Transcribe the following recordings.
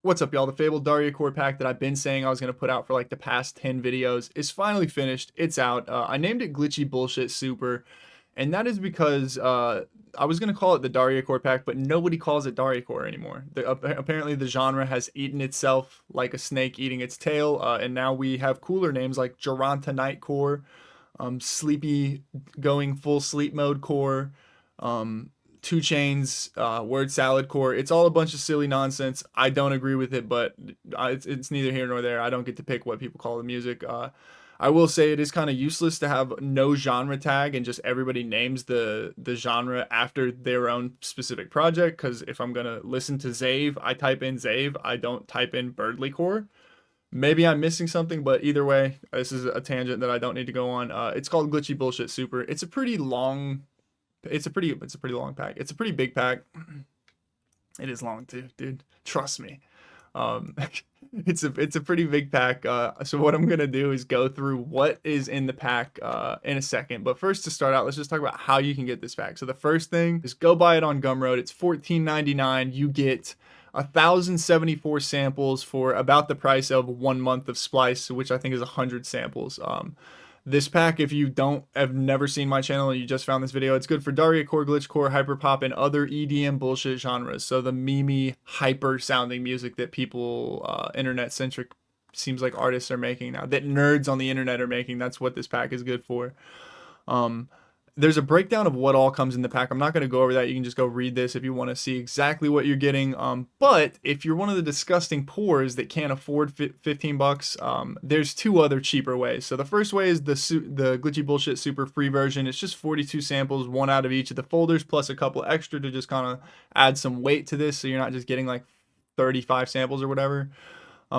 What's up, y'all? The fabled Dariacore pack that I've been saying I was going to put out for like the past 10 videos is finally finished. It's out. I named it Glitchy Bullshit Super, and that is because I was going to call it the Dariacore pack, but nobody calls it Dariacore anymore. Apparently, the genre has eaten itself like a snake eating its tail, and now we have cooler names like Geronta Nightcore, Sleepy Going Full Sleep Mode Core, Two Chains, Word Salad Core. It's all a bunch of silly nonsense. I don't agree with it, but it's neither here nor there. I don't get to pick what people call the music. I will say it is kind of useless to have no genre tag and just everybody names the genre after their own specific project. Because if I'm gonna listen to Zave, I type in Zave. I don't type in Birdly Core. Maybe I'm missing something, but either way, this is a tangent that I don't need to go on. It's called Glitchy Bullshit Super. It's a pretty long long pack. It's a pretty big pack. It is long too, dude. Trust me. Um, it's a pretty big pack. So what I'm gonna do is go through what is in the pack in a second. But first, to start out, let's just talk about how you can get this pack. So the first thing is go buy it on Gumroad. It's $14.99. You get 1,074 samples for about the price of 1 month of Splice, which I think is 100 samples. This pack, if you have never seen my channel and you just found this video, it's good for Dariacore, glitchcore, hyperpop, and other EDM bullshit genres. So the memey, hyper sounding music that people, internet centric, seems like artists are making now, that nerds on the internet are making. That's what this pack is good for. There's a breakdown of what all comes in the pack. I'm not going to go over that. You can just go read this if you want to see exactly what you're getting. But if you're one of the disgusting poors that can't afford 15 bucks, there's two other cheaper ways. So the first way is the Glitchy Bullshit Super free version. It's just 42 samples, one out of each of the folders, plus a couple extra to just kind of add some weight to this. So you're not just getting like 35 samples or whatever.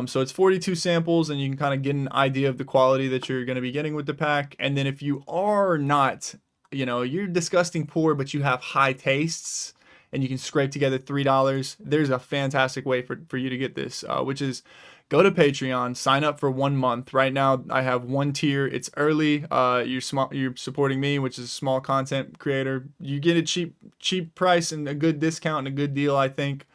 So it's 42 samples, and you can kind of get an idea of the quality that you're going to be getting with the pack. And then if you are not, you're disgusting poor, but you have high tastes and you can scrape together $3, there's a fantastic way for you to get this, which is go to Patreon, sign up for 1 month. Right now, I have one tier. It's early. You're supporting me, which is a small content creator. You get a cheap price and a good discount and a good deal, I think.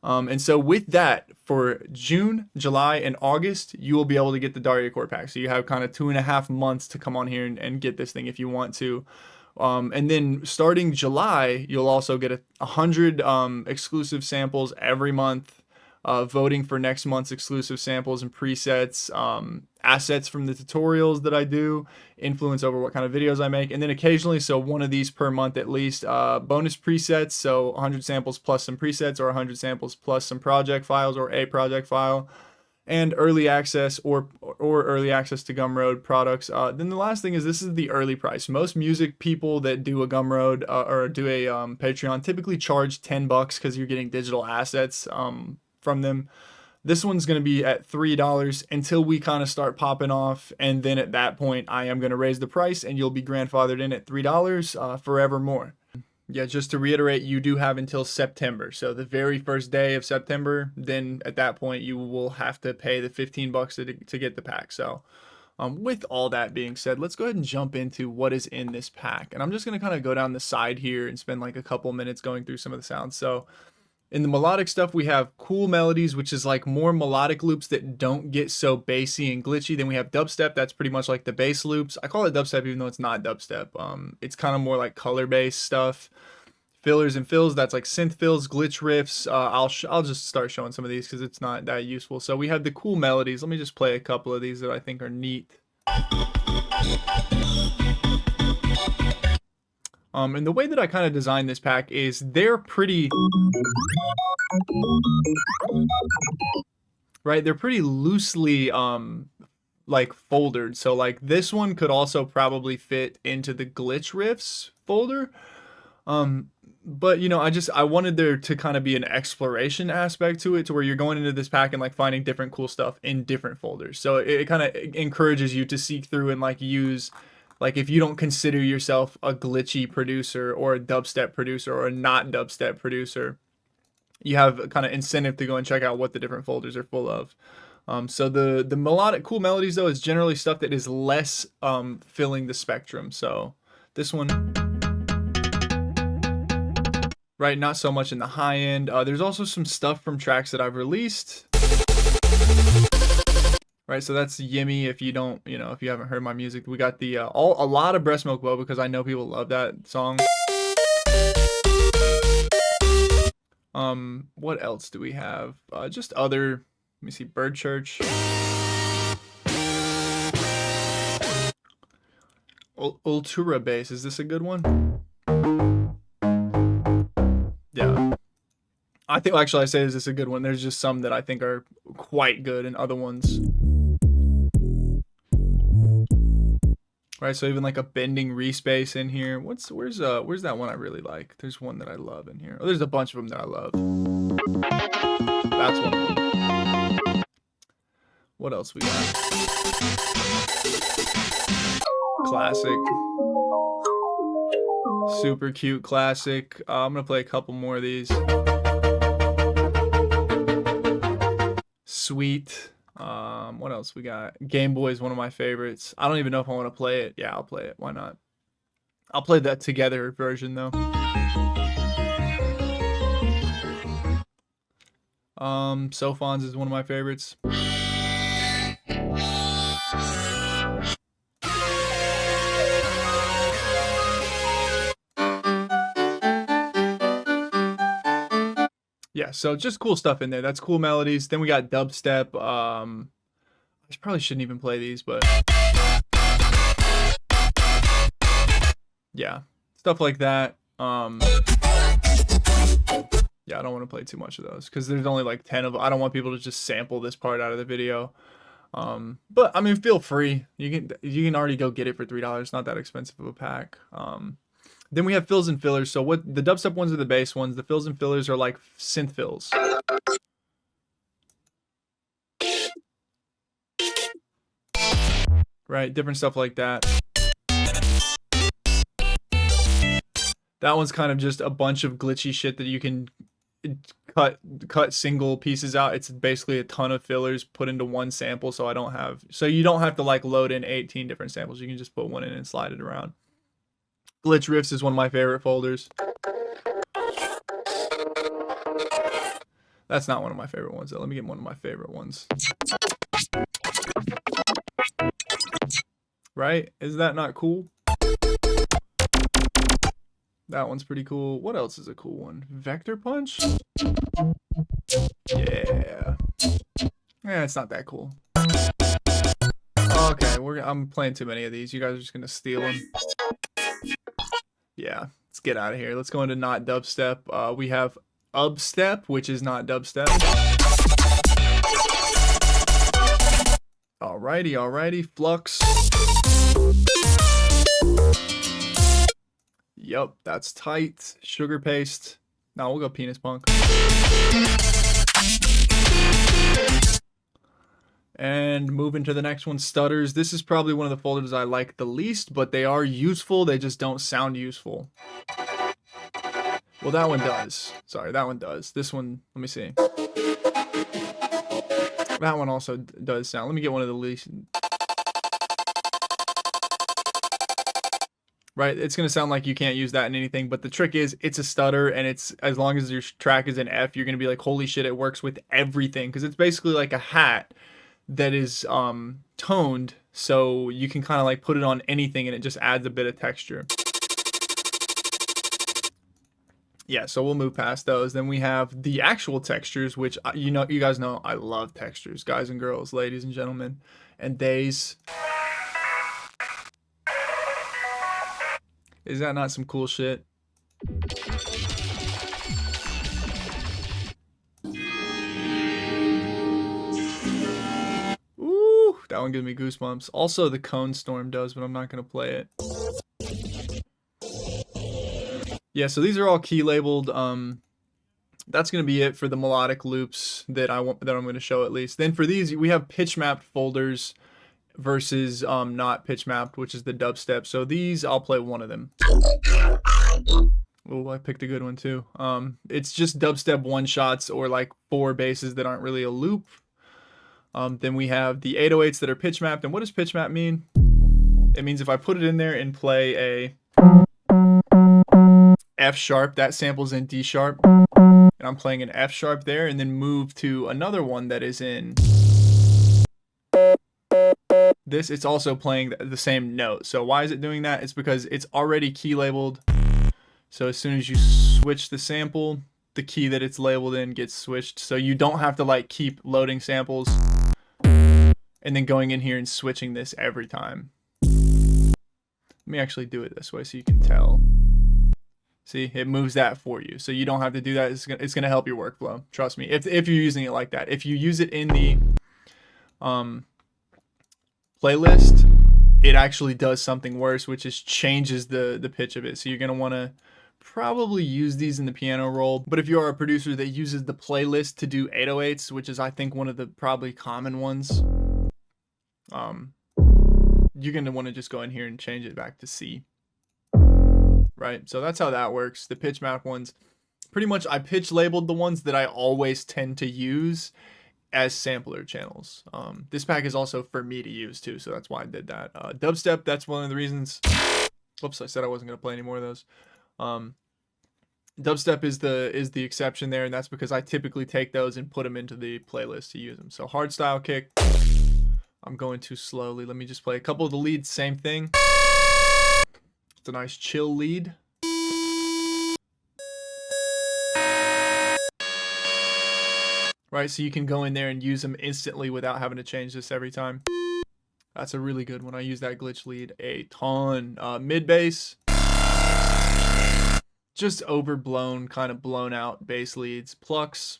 And so with that, for June, July, and August, you will be able to get the Dariacore pack. So you have kind of 2.5 months to come on here and get this thing if you want to. And then starting July, you'll also get 100 exclusive samples every month, voting for next month's exclusive samples and presets, assets from the tutorials that I do, influence over what kind of videos I make, and then occasionally, so one of these per month at least, bonus presets, so 100 samples plus some presets, or 100 samples plus some project files or a project file, and early access or early access to Gumroad products. Then the last thing is, this is the early price. Most music people that do a Gumroad or do a Patreon typically charge 10 bucks because you're getting digital assets from them. This one's going to be at $3 until we kind of start popping off, and then at that point I am going to raise the price and you'll be grandfathered in at $3 forevermore. Yeah, just to reiterate, you do have until September. So the very first day of September, then at that point you will have to pay the 15 bucks to get the pack. So with all that being said, let's go ahead and jump into what is in this pack. And I'm just going to kind of go down the side here and spend like a couple minutes going through some of the sounds. So in the melodic stuff, we have cool melodies, which is like more melodic loops that don't get so bassy and glitchy. Then we have dubstep. That's pretty much like the bass loops. I call it dubstep even though it's not dubstep. It's kind of more like color-based stuff. Fillers and fills, that's like synth fills, glitch riffs. I'll just start showing some of these because it's not that useful. So we have the cool melodies. Let me just play a couple of these that I think are neat. And the way that I kind of designed this pack is they're pretty, right? They're pretty loosely, like foldered. So like this one could also probably fit into the glitch riffs folder. But I wanted there to kind of be an exploration aspect to it, to where you're going into this pack and like finding different cool stuff in different folders. So it kind of encourages you to seek through and like use, like if you don't consider yourself a glitchy producer or a dubstep producer or a not dubstep producer, you have kind of incentive to go and check out what the different folders are full of. So the melodic cool melodies though is generally stuff that is less filling the spectrum. So this one, right? Not so much in the high end. There's also some stuff from tracks that I've released. Right, so that's Yimmy. If you don't, if you haven't heard my music, we got the a lot of Breast Milk Bow because I know people love that song. What else do we have? Just other. Let me see, Bird Church. Ultura Bass. Is this a good one? Yeah. I think actually I say is this a good one. There's just some that I think are quite good and other ones. Right, so even like a bending respace in here. Where's that one I really like? There's one that I love in here. Oh, there's a bunch of them that I love. That's one of them. What else we got? Classic. Super cute classic. I'm gonna play a couple more of these. Sweet. What else we got? Game Boy is one of my favorites. I don't even know if I want to play it. Yeah, I'll play it. Why not? I'll play that together version though. Sophons is one of my favorites. Yeah, so just cool stuff in there. That's cool melodies. Then we got dubstep. I probably shouldn't even play these, but yeah, stuff like that. Yeah, I don't want to play too much of those because there's only like 10 of them. I don't want people to just sample this part out of the video. But I mean, feel free. You can already go get it for $3. It's not that expensive of a pack. Then we have fills and fillers. So what the dubstep ones are the bass ones. The fills and fillers are like synth fills. Right, different stuff like that. That one's kind of just a bunch of glitchy shit that you can cut single pieces out. It's basically a ton of fillers put into one sample, so you don't have to like load in 18 different samples. You can just put one in and slide it around. Glitch Riffs is one of my favorite folders. That's not one of my favorite ones though. Let me get one of my favorite ones. Right? Is that not cool? That one's pretty cool. What else is a cool one? Vector Punch? Yeah. Yeah, it's not that cool. Okay, I'm playing too many of these. You guys are just gonna steal them. Yeah, let's get out of here. Let's go into not dubstep. We have Ubstep, which is not dubstep. Alrighty. Flux. Yup, that's tight. Sugar Paste. No, we'll go Penis Punk. And moving to the next one, Stutters. This is probably one of the folders I like the least, but they are useful. They just don't sound useful. Well, that one does. Sorry, that one does. This one, let me see. That one also does sound. Let me get one of the least. Right, it's going to sound like you can't use that in anything, but the trick is it's a stutter, and it's as long as your track is in F, you're going to be like, holy shit, it works with everything, because it's basically like a hat that is toned, so you can kind of like put it on anything and it just adds a bit of texture. Yeah, so we'll move past those. Then we have the actual textures, which you guys know I love textures, guys and girls, ladies and gentlemen, and theys. Is that not some cool shit? Ooh, that one gives me goosebumps. Also, the Cone Storm does, but I'm not gonna play it. Yeah, so these are all key labeled. That's gonna be it for the melodic loops that I'm gonna show at least. Then for these, we have pitch mapped folders versus not pitch mapped, which is the dubstep. So these, I'll play one of them. Oh, I picked a good one too. It's just dubstep one shots or like 4 basses that aren't really a loop. Then we have the 808s that are pitch mapped. And what does pitch map mean? It means if I put it in there and play F sharp, that sample's in D sharp, and I'm playing an F sharp there, and then move to another one that is in this. It's also playing the same note. So why is it doing that? It's because it's already key labeled. So as soon as you switch the sample, the key that it's labeled in gets switched. So you don't have to like keep loading samples and then going in here and switching this every time. Let me actually do it this way so you can tell. See, it moves that for you. So you don't have to do that. It's gonna help your workflow. Trust me. If you're using it like that. If you use it in the playlist, it actually does something worse, which is changes the pitch of it. So you're gonna wanna probably use these in the piano roll. But if you are a producer that uses the playlist to do 808s, which is I think one of the probably common ones, you're gonna want to just go in here and change it back to C. Right, so that's how that works. The pitch map ones, pretty much I pitch labeled the ones that I always tend to use as sampler channels. This pack is also for me to use too, so that's why I did that. Dubstep, that's one of the reasons. Whoops, I said I wasn't gonna play any more of those. Dubstep is the exception there, and that's because I typically take those and put them into the playlist to use them. So hardstyle kick, I'm going too slowly. Let me just play a couple of the leads, same thing. It's a nice chill lead. Right, so you can go in there and use them instantly without having to change this every time. That's a really good one. I use that glitch lead a ton. Mid bass, just overblown, kind of blown out bass leads. Plucks.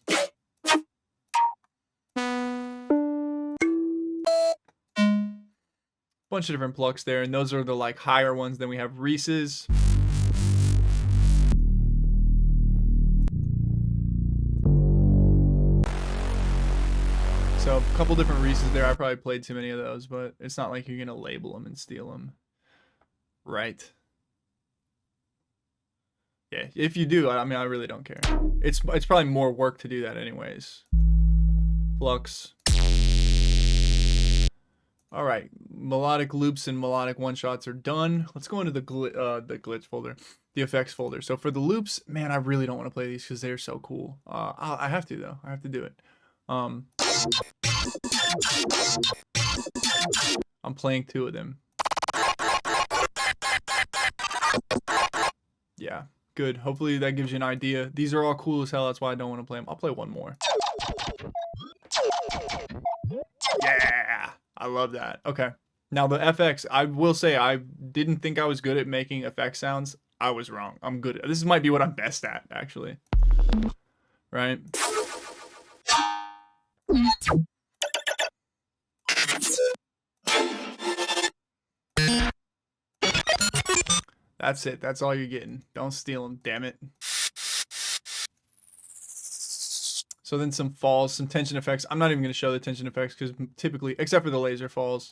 Bunch of different plucks there, and those are the like higher ones. Then we have Reese's. So a couple different Reese's there. I probably played too many of those, but it's not like you're gonna label them and steal them, right? Yeah, if you do, I mean, I really don't care. It's probably more work to do that anyways. Flux. All right, melodic loops and melodic one-shots are done. Let's go into the glitch folder, the effects folder. So for the loops, man, I really don't want to play these because they're so cool. I have to though. I have to do it. I'm playing 2 of them. Yeah, good. Hopefully that gives you an idea. These are all cool as hell. That's why I don't want to play them. I'll play one more. Yeah, I love that. Okay. Now the FX, I will say I didn't think I was good at making effect sounds. I was wrong. I'm good. This might be what I'm best at, actually. Right? That's it. That's all you're getting. Don't steal them, damn it. So then some falls, some tension effects. I'm not even going to show the tension effects because typically, except for the laser falls,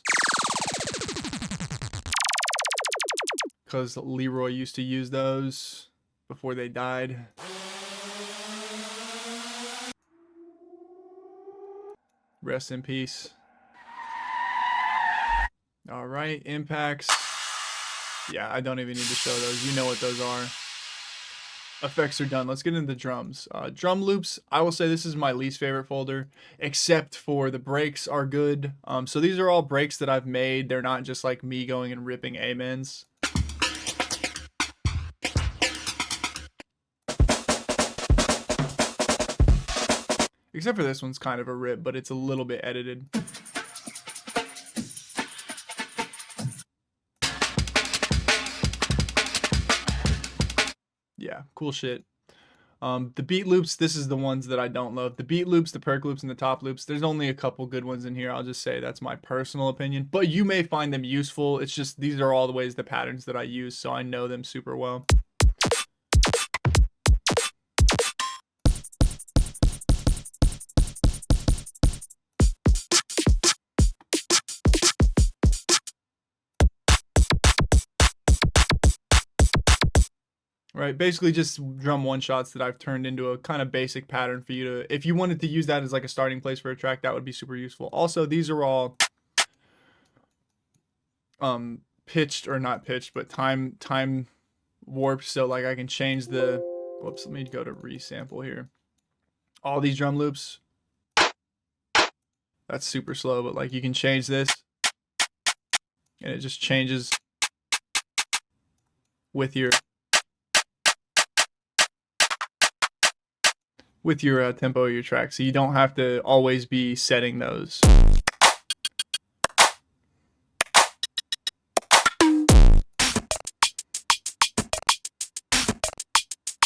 because Leroy used to use those before they died. Rest in peace. All right, impacts. Yeah, I don't even need to show those. You know what those are. Effects are done. Let's get into the drums. Drum loops, I will say this is my least favorite folder, except for the breaks are good. So these are all breaks that I've made. They're not just like me going and ripping amens. Except for this one's kind of a rip, but it's a little bit edited. Yeah, cool shit. The beat loops, this is the ones that I don't love. The beat loops, the perk loops, and the top loops. There's only a couple good ones in here. I'll just say that's my personal opinion. But you may find them useful. It's just these are all the ways, the patterns that I use, so I know them super well. Right, basically just drum one shots that I've turned into a kind of basic pattern for you to, if you wanted to use that as like a starting place for a track, that would be super useful. Also, these are all pitched, or not pitched, but time warped, so like I can change the, whoops, let me go to resample here. All these drum loops, that's super slow, but like you can change this and it just changes with your tempo of your track, so you don't have to always be setting those.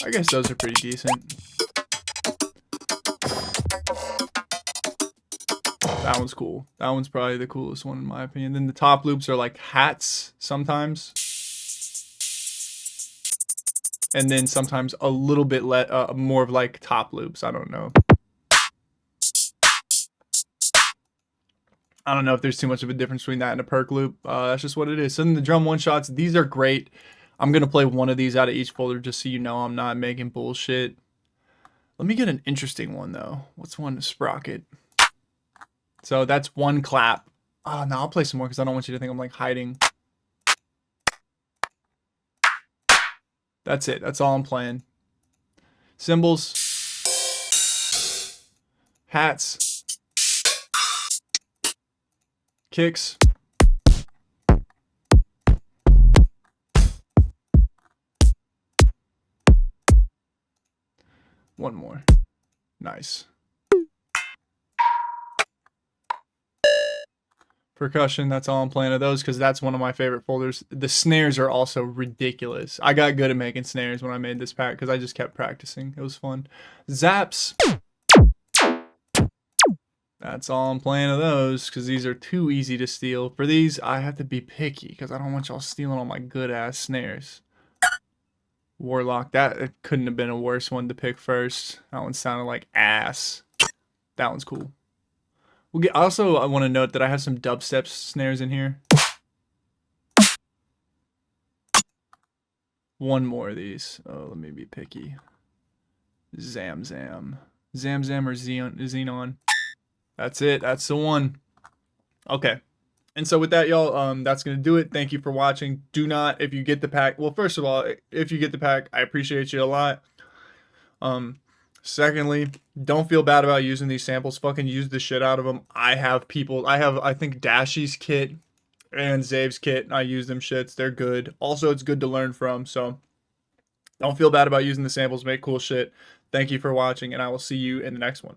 I guess those are pretty decent. That one's cool. That one's probably the coolest one in my opinion. Then the top loops are like hats sometimes. And then sometimes a little bit more of like top loops. I don't know. I don't know if there's too much of a difference between that and a perk loop. That's just what it is. So then the drum one shots, these are great. I'm going to play one of these out of each folder just so you know I'm not making bullshit. Let me get an interesting one though. What's one? Sprocket. So that's one clap. Oh, no, I'll play some more because I don't want you to think I'm like hiding. That's it. That's all I'm playing. Cymbals. Hats. Kicks. One more. Nice. Percussion, that's all I'm playing of those because that's one of my favorite folders. The snares are also ridiculous. I got good at making snares when I made this pack because I just kept practicing. It was fun. Zaps. That's all I'm playing of those because these are too easy to steal. For these, I have to be picky because I don't want y'all stealing all my good-ass snares. Warlock, that couldn't have been a worse one to pick first. That one sounded like ass. That one's cool. Also, I want to note that I have some dubstep snares in here. One more of these. Oh, let me be picky. Zam Zam. Zam Zam or Xenon. That's it. That's the one. Okay. And so with that, y'all, that's going to do it. Thank you for watching. Do not, if you get the pack, well, first of all, if you get the pack, I appreciate you a lot. Secondly, don't feel bad about using these samples. Fucking use the shit out of them. I think Dashy's kit and Zave's kit. I use them shits. They're good. Also, it's good to learn from. So don't feel bad about using the samples. Make cool shit. Thank you for watching, and I will see you in the next one.